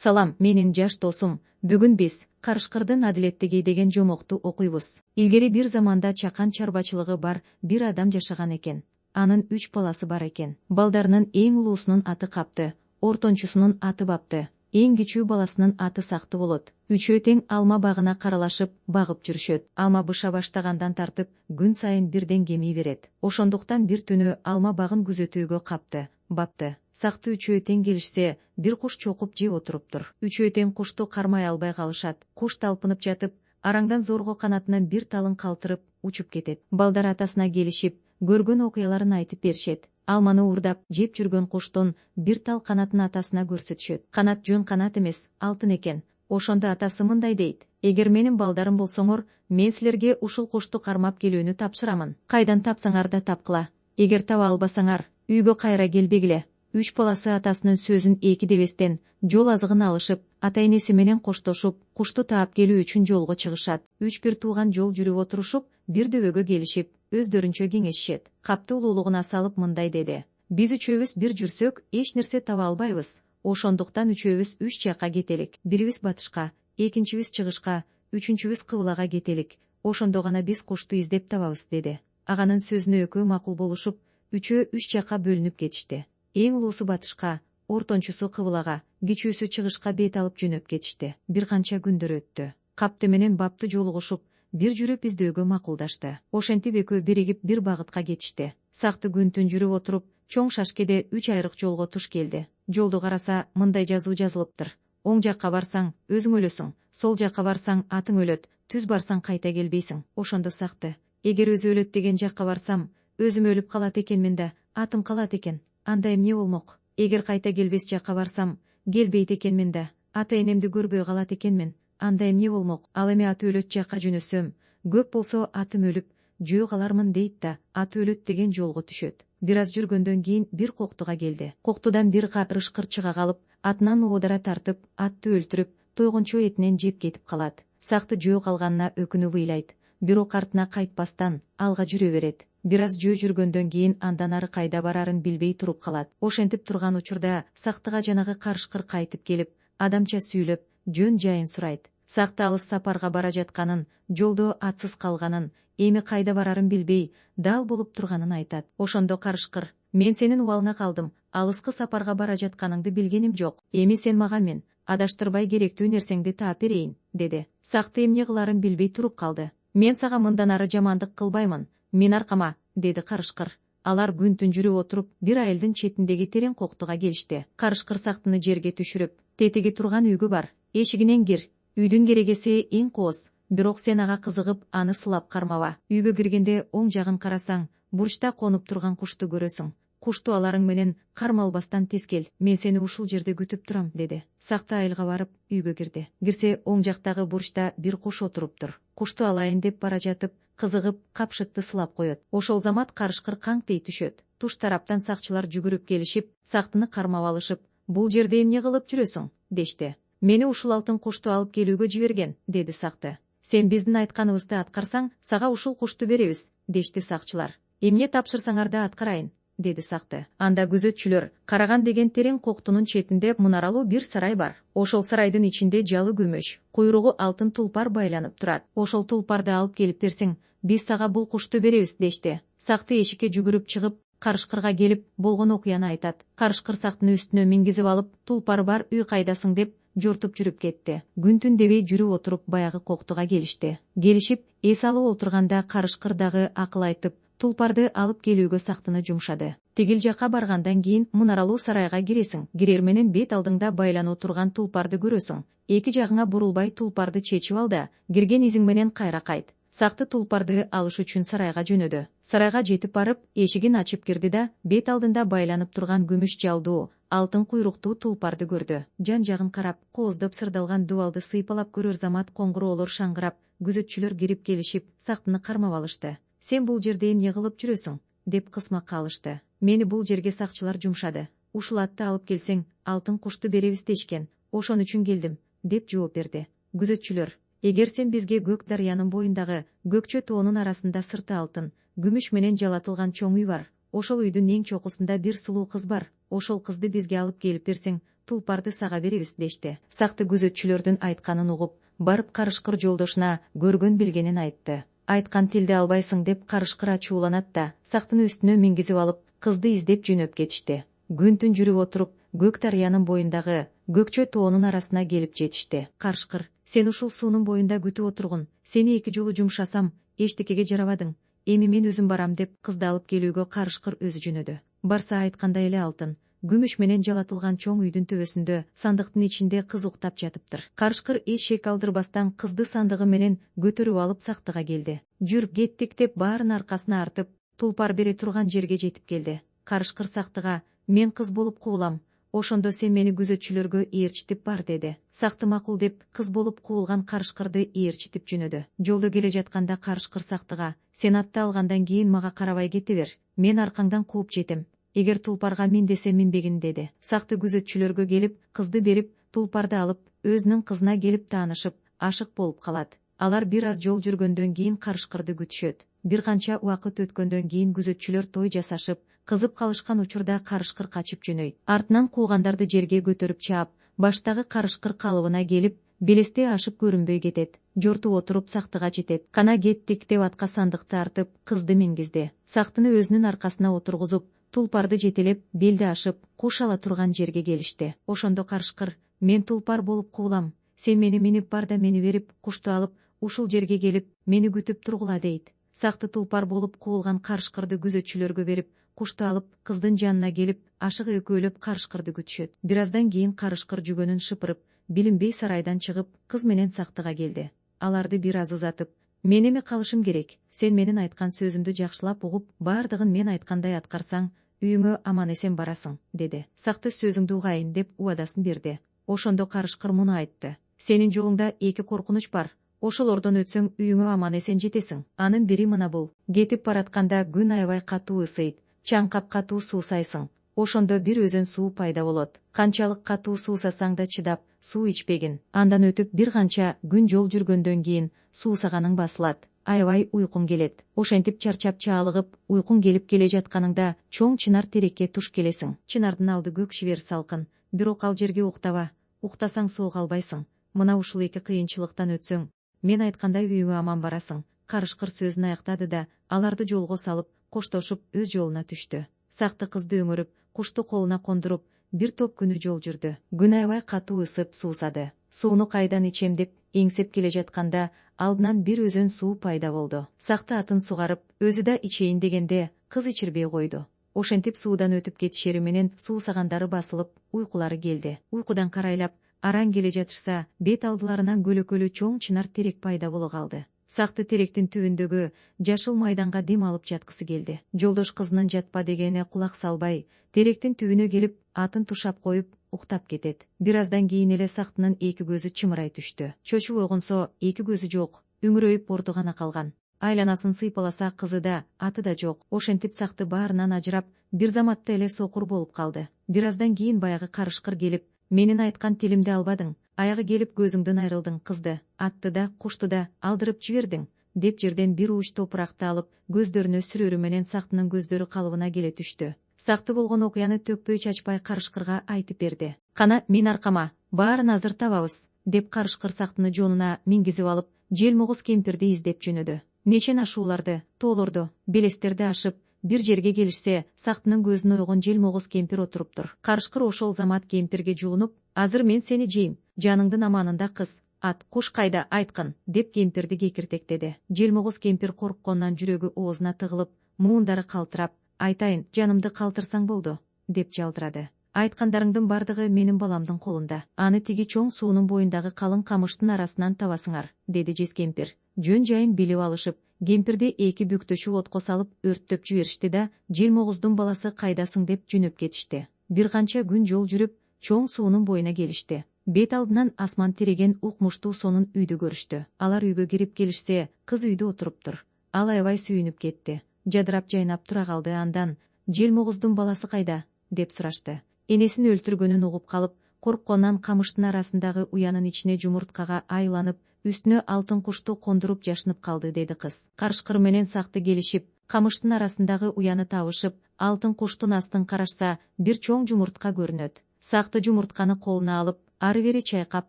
Салам, менин жаш досум. Бүгүн биз Карышкырдын адилеттиги деген жомокту окуйбуз. Илгери бир заманда чакан чарбачылыгы бар бир адам жашаган экен. Анын 3 баласы бар экен. Балдарынын эң улуусунун аты Капты, ортончусунун аты Бапты, эң кичүү баласынын аты Сакты болот. Үчөө тең алма багына каралашып багып жүрүшөт. Алма быша баштагандан тартып күн сайын бирден кемий берет. Ошондуктан бир түнү алма багын күзөтүүгө Капты, Бапты, Сакты үчөө тең келишсе, бир куш чокуп жеп отуруптур. Үчөө тең кушту кармай албай калышат. Куш талпынып жатып, араңдан зорго канатынан бир талын калтырып учуп кетет. Балдар атасына келишип, көргөн окуяларын айтып беришет. Алманы уурдап жеп жүргөн куштун бир тал канатын атасына көрсөтүшөт. Канат жөн канат эмес, алтын экен. Ошондо атасы мындай дейт: эгер менин балдарым болсоңор, мен силерге ушул кушту кармап келүүнү тапшырамын. Кайдан тапсаңар да тапкыла. Эгер таба албасаңар, үйгө кайра келбегиле. 3 баласы атасынын сөзүн эки дебестен, жол азыгын алышып, ата-энеси менен коштошуп, кушту таап келүү үчүн жолго чыгышат. 3 бир тууган жол жүрүп отурушуп, бир дөбөгө келишип, өздөрүнчө кеңешишет. Капты улуулугуна салып мындай деди: биз үчөөбүз бир жүрсөк, эч нерсе таба албайбыз. Ошондуктан үчөөбүз 3 жакка кетелик. Бирибиз батышка, экинчибиз чыгышка, үчүнчүбүз кыбылага кетелик. Ошондо гана биз кушту издеп табабыз, деди. Аганын сөзүнө экөө макул болушуп, үчөө 3 жакка бөлүнүп кетишти. Эң улуусу батышка, ортончусу кыбылага, кичүүсү чыгышка бет алып жөнөп кетишти. Бир канча күндөр өттү. Капты менен Бапты жолугушуп, бир жүрүп издөөгө макулдашты. Ошентип экөө биригип бир багытка кетишти. Сакты күн-түн жүрүп отуруп, чоң шашкеде 3 айрык жолго туш келди. Жолду караса, мындай жазуу жазылыптыр: оң жакка барсаң, өзүң өлөсүң, сол жакка барсаң, атың өлөт, түз барсаң кайта келбейсиң. Ошондо Сакты: эгер өзү өлөт деген жакка барсам, өзүм өлүп калат экенмин да, атым калат экен. Анда эмне болмок? Эгер кайта келбес жакка барсам, келбейт экенмин да, ата-энемди көрбөй калат экенмин. Анда эмне болмок? Ал эми аты өлөт жакка жөнөсөм, көп болсо атым өлүп, жөө калармын дейт да, аты өлөт деген жолго түшөт. Бир аз жүргөндөн кийин бир коктуга келди. Коктудан бир капырышкыр чыга калып, атынан оодара тартып, атты өлтүрүп, тойгончо этинен жеп кетип калат. Сакты жөө калганына өкүнүп ыйлайт. Бирок артына кайтпастан алга жүрө берет. Бир аз жөө жүргөндөн кийин андан ары кайда барарын билбей туруп калат. Ошентип турган учурда Сактыга жанагы карышкыр кайтып келип, адамча сүйлөп, жөн жайын сурайт. Сакты алыс сапарга бара жатканын, жолдо атсыз калганын, эми кайда барарын билбей, дал болуп турганын айтат. Ошондо карышкыр: мен сенин убалыңа калдым, алыскы сапарга бара жатканыңды билгеним жок. Эми сен мага мен адаштырбай керектүү нерсеңди таап берейин, деди. Сакты эмне кыларын билбей туруп калды. Мен сага мындан ары жамандык кылбаймын. Мен аркама, деди карышкыр. Алар күн-түн жүрүп отуруп, бир айылдын четиндеги терең коктуга келишти. Карышкыр Сактыны жерге түшүрүп: тетиги турган үйгө бар, эшигинен кир. Үйдүн керегеси эң кооз, бирок сен ага кызыгып, аны сылап кармаба. Үйгө киргенде оң жагын карасаң, бурчта конуп турган кушту көрөсүң. Кушту аларың менен кармалбастан тез кел. Мен сени ушул жерде күтүп турам, деди. Сакты айылга барып, үйгө кирди. Кирсе, оң жактагы бурчта бир куш отуруптур. Кушту алайын деп бара жатып, кызыгып, капшыкты сылап коет. Ошол замат карышкыр каңтей түшөт. Туш тараптан сакчылар жүгүрүп келишип, Сактыны кармап алышып: бул жерде эмне кылып жүрөсүң, дешти. Мени ушул алтын кушту алып келүүгө жиберген, деди Сакты. Сен биздин айтканыбызды аткарсаң, сага ушул кушту беребиз, дешти сакчылар. Эмне тапшырсаңар да аткарайын, деди Сакты. Анда күзөтчүлөр: караган деген терең коктунун четинде мунаралуу бир сарай бар. Ошол сарайдын ичинде жалы күмөш, куйругу алтын тулпар байланып турат. Ошол тулпарды алып келип берсең, биз сага бул кушту беребиз, дешти. Сакты эшикке жүгүрүп чыгып, карышкырга келип, болгон окуяны айтат. Карышкыр Сактыны үстүнө мингизип алып, тулпар бар үй кайдасың деп жортуп жүрүп кетти. Күн-түн дебей жүрүп отуруп баягы коктуга келишти. Келишип, эс алып отурганда карышкыр дагы акыл айтып, тулпарды алып келүүгө Сактыны жумшады. Тигил жакка баргандан кийин мунаралуу сарайга киресиң. Кирер менен бет алдыңда байланып турган тулпарды көрөсүң. Эки жагыңа бурулбай тулпарды чечип ал да, кирген изиң менен кайра кайт. Сакты тулпарды алыш үчүн сарайга жөнөдү. Сарайга жетип барып, эшигин ачып кирди да, бет алдында байланып турган күмүш жалдуу, алтын куйруктуу тулпарды көрдү. Жан-жагын карап, кооздоп сырдалган дубалды сыйпалап көрөр замат коңгуроолор шаңгырап, күзөтчүлөр кирип келишип, Сактыны кармап алышты. Сен бул жерде эмне кылып жүрөсүң, деп кысмакка алышты. Мени бул жерге сакчылар жумшады. Ушул атты алып келсең, алтын кушту беребиз дешкен. Ошон үчүн келдим, деп жооп берди. Күзөтчүлөр: эгер сен бизге Көк дарыянын боюндагы көкчө тоонун арасында сырты алтын, күмүш менен жалатылган чоң үй бар. Ошол үйдүн эң чокусунда бир сулуу кыз бар. Ошол кызды бизге алып келип берсең, тулпарды сага беребиз дешти. Сакты күзөтчүлөрдүн айтканын угуп, барып карышкыр жолдошуна көргөн билгенин айтты. Айткан тилди албайсың деп карышкыр ачууланат да, сактын үстүнө мингизип алып, кызды издеп жөнөп кетишти. Күн-түн жүрүп отуруп, Көк Дарыянын боюндагы Көкчө тоонун арасына келип жетишти. Карышкыр: сен ушул суунун боюнда күтүп отургун, сени 2 жолу жумшасам, эчтекеге жарабадың. Эми мен өзүм барам деп кызды алып келүүгө карышкыр өзү жөнөдү. Барса айткандай эле алтын, күмүш менен жалатылган чоң үйдүн төбөсүндө сандыктын ичинде кыз уктап жатыптыр. Карышкыр эч шек алдырбастан кызды сандыгы менен көтөрүп алып сактыга келди. Жүр кеттик деп баарын аркасына артып, тулпар бере турган жерге жетип келди. Карышкыр сактыга: мен кыз болуп куулам, ошондо сен мени күзөтчүлөргө ээрчитип бар деди. Сакты макул деп кыз болуп куулган карышкырды ээрчитип жөнөдү. Жолдо келе жатканда карышкыр сактыга: сен атты алгандан кийин мага карабай кете бер, мен аркаңдан кууп жетем. Эгер тулпарга мин десе минбегин деди. Сакты күзөтчүлөргө келип, кызды берип, тулпарды алып, өзүнүн кызына келип таанышып, ашык болуп калат. Алар бир аз жол жүргөндөн кийин карышкырды күтүшөт. Бир канча убакыт өткөндөн кийин күзөтчүлөр той жасашып, кызып калышкан учурда карышкыр качып жөнөйт. Артынан куугандарды жерге көтөрүп чаап, баштагы карышкыр калыбына келип, белесте ашып көрүнбөй кетет. Жортуп отуруп сактыга жетет. Кана кеттик деп атка сандыкты артып, кызды мингизди. Сактыны өзүнүн аркасына отургузуп, тулпарды жетелеп, белди ашып, куш ала турган жерге келишти. Ошондо карышкыр: мен тулпар болуп куулам, сен мени минип бар да мени берип, кушту алып, ушул жерге келип, мени күтүп тургула дейт. Сакты тулпар болуп куулган карышкырды күзөтчүлөргө берип, кушту алып, кыздын жанына келип, ашык экөөлөп карышкырды күтүшөт. Бир аздан кийин карышкыр жүгөнүн шыпырып, билинбей сарайдан чыгып, кыз менен сактыга келди. Аларды бир аз узатып: мен эми калышым керек, сен менин айткан сөзүмдү жакшылап угуп, баардыгын мен айткандай аткарсаң, үйүңө аман эсен барасың, деди. Сакты сөзүңдү угайын деп убадасын берди. Ошондо карышкыр муну айтты: сенин жолуңда 2 коркунуч бар. Ошолордон өтсөң үйүңө аман эсен жетесиң. Анын бири мына бул: кетип баратканда күн аябай катуу ысыйт, чаңкап катуу суусайсың. Ошондо бир өзөн суу пайда болот. Канчалык катуу суусасаң да чыдап, суу ичпегин. Андан өтүп бир канча күн жол жүргөндөн кийин суусаганың басылат. Аябай уйкуң келет. Ошентип чарчап чаалыгып, уйкуң келип келе жатканыңда чоң чынар терекке туш келесиң. Чынардын алды көк шибер салкын. Бирок ал жерге уктаба. Уктасаң сууга албайсың. Мына ушул 2 кыйынчылыктан өтсөң, мен айткандай үйүңө аман барасың. Карышкыр сөзүн аяктады да, аларды жолго салып, коштошуп өз жолуна түштү. Сакты кызды өңөрүп, кушту колуна кондуруп, бир топ күнү жол жүрдү. Күн аябай катуу ысып суусады. Сууну кайдан ичем деп эңсеп келе жатканда, алдынан бир өзөн суу пайда болду. Сакты атын сугарып, өзү да ичейин дегенде, кыз ичирбей койду. Ошентип суудан өтүп кетишери менен суусагандары басылып, уйкулары келди. Уйкудан карайлап, араң келе жатышса, бет алдыларынан көлөкөлүү чоң чынар терек пайда боло калды. Сакты теректин түбүндөгү жашыл майданга дем алып жаткысы келди. Жолдош кызынын жатпа дегенине кулак салбай, теректин түбүнө келип, атын тушап коюп, уктап кетет. Бир аздан кийин эле Сактынын 2 көзү чымырай түштү. Чочуп ойгонсо, 2 көзү жок, үңүрөйүп орду гана калган. Айланасын сыйпаласа, кызы да, аты да жок. Ошентип Сакты баарынан ажырап, бир заматта эле сокур болуп калды. Бир аздан кийин баягы карышкыр келип: менин айткан тилимди албадың, аягы келип көзүңдөн айрылдың, кызды, атты да, кушту да алдырып жибердиң, деп жерден бир ууч топуракты алып, көздөрүнө сүрөрү менен Сактынын көздөрү калыбына келе түштү. Сакты болгон окуяны төкпөй чачпай карышкырга айтып берди. Кана мин аркама, баарын азыр табабыз, деп карышкыр Сактыны жонуна мингизип алып, желмогуз кемпирди издеп жөнөдү. Нечен ашууларды, тоолорду, белестерди ашып, бир жерге келишсе, Сактынын көзүн ойгон желмогуз кемпир отуруптур. Карышкыр ошол замат кемпирге жулунуп: азыр мен сени жейм, жаныңдын аманында кыз, ат, куш кайда айткын, деп кемпирди кекиртектеди. Желмогуз кемпир коркконунан жүрөгү оозуна тыгылып, муундары калтырап: айтайын, жанымды калтырсаң болду, деп жалдырады. Айткандарыңдын бардыгы менин баламдын колунда. Аны тиги чоң суунун боюндагы калың камыштын арасынан табасыңар, деди жез кемпир. Жөн жайын билип алышып, кемпирди 2 бүктөшү отко салып өрттөп жиберишти да, желмогуздун баласы кайдасың деп жөнөп кетишти. Бир канча күн жол жүрүп, чоң суунун боюна келишти. Бет алдынан асман тиреген укмуштуу сонун үйдү көрүштү. Алар үйгө кирип келишсе, кыз үйдө отуруптур. Ал аябай сүйүнүп кетти. Жадырап жайнап тура калды. Андан: желмогуздун баласы кайда, деп сурашты. Энесин өлтүргөнүн угуп калып, коркконунан камыштын арасындагы уянын ичине жумурткага айланып, үстүнө алтын кушту кондуруп жашынып калды, деди кыз. Карышкыр менен Сакты келишип, камыштын арасындагы уяны табышып, алтын куштун астын карашса, бир чоң жумуртка көрүнөт. Сакты жумуртканы колуна алып, ары-бери чайкап,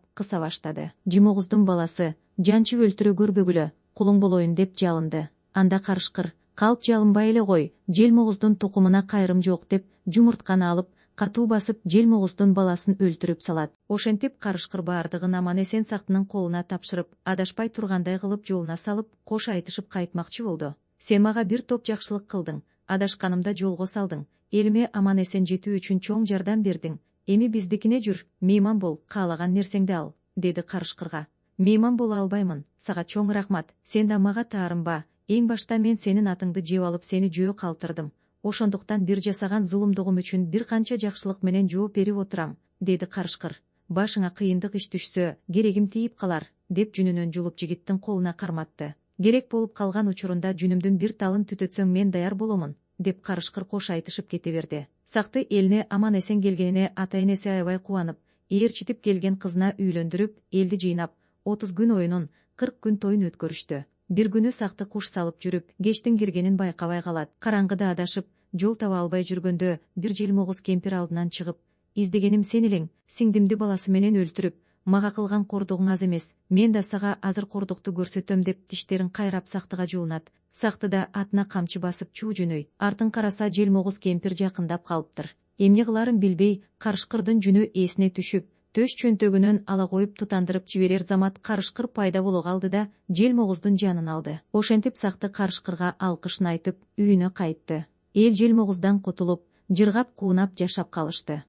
кыса баштады. Жумогуздун баласы, жанчып өлтүрө көрбөгүлө, кулуң болоюн деп жалынды. Анда карышкыр, калп жалынбай эле кой, желмогуздун тукумуна кайрым жок деп, жумуртканы алып, катуу басып желмогуздун баласын өлтүрүп салат. Ошентип карышкыр баардыгын аман-эсен сактынын колуна тапшырып, адашпай тургандай кылып жолуна салып, кош айтышып кайтмакчы болду. Сен мага бир топ жакшылык кылдың, адашканымда жолго салдың, элиме аман-эсен жетүү үчүн чоң жардам бердиң. Эми биздикине жүр, мейман бол, каалаган нерсеңди ал, деди карышкырга. Мейман боло албаймын, сага чоң рахмат, сен да мага таарынба. Эң башта мен сенин атыңды жеп алып сени жөө калтырдым. Ошондуктан бир жасаган зулумдугум үчүн бир канча жакшылык менен жооп берип отурам, деди карышкыр. Башыңа кыйындык иш түшсө, керегим тийип калар, деп жүнүнөн жулуп жигиттин колуна карматты. Керек болуп калган учурунда жүнүмдүн бир талын түтөтсөң мен даяр боломун, деп карышкыр кош айтышып кете берди. Сакты элине аман-эсен келгенине ата-энеси аябай кубанып, ээрчитип келген кызына үйлөндүрүп, элди жыйнап, 30 күн оюнун, 40 күн тоюн өткөрүштү. Бир күнү сакты куш салып жүрүп, кечтин киргенин байкабай калат. Караңгыда адашып, жол таба албай жүргөндө, бир желмогуз кемпир алдынан чыгып, издегеним сен элең, сиңдимди баласы менен өлтүрүп, мага кылган кордугуң аз эмес, мен да сага азыр кордукту көрсөтөм деп тиштерин кайрап сактыга жуунат. Сакты да атына камчы басып чуу жөнөйт. Артын караса желмогуз кемпир жакындап калыптыр. Эмне кыларын билбей, карышкырдын жүнү эсине түшүп, төш чөнтөгүнөн ала коюп тутандырып жиберер замат карышкыр пайда боло калды да, желмогуздун жанын алды. Ошентип сакты карышкырга алкышын айтып, үйүнө кайтты. Эл желмогуздан кутулуп, жыргап куунап жашап калышты.